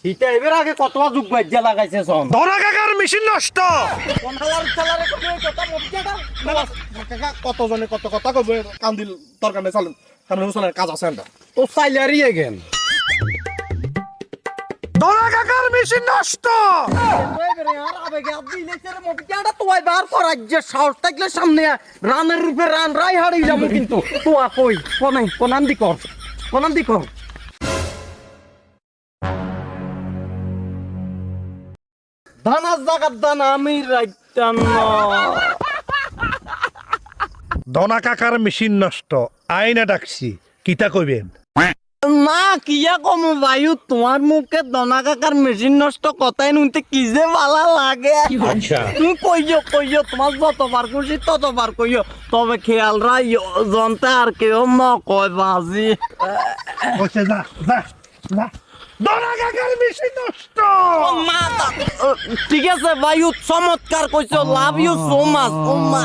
হিটা এবার আগে কতবা যুগ বাজ্যা লাগাইছে সন ধরা কাকার মেশিন নষ্ট। কোনহালার চালারে কথা মবিটা কাকা কতজনে কত কথা কবে কান্দিল দরকার নেই চলেন কারণ চলেন কাজ আছে এটা। তো সাইলারি এগেন ধরা কাকার মেশিন নষ্ট। সামনে রানের রূপে রান রাই হারিয়ে যাবো কিন্তু তোয়া কই কোনান্দি কর দানার জাগার দানা আমি রাইতাম ধনা কাকার মেশিন নষ্ট আইনা ডাকছি কিতা কইবেন? না কিয়া কম বায়ু তোমার মুখে দনা কাকার মেশিন নষ্ট কথাই নুনতে কি যে ভালো লাগে। তুমি কইও তোমার যতবার খুশি ততবার কইও, তবে খেয়াল রাইও জনতে আর কেউ ন কয় বাজি। ওকে যা যা যা ধনা কাকার মেশিন নষ্ট। ঠিক আছে বায়ু চমৎকার কইছো, লাভ ইউ সো মাচ। ও মা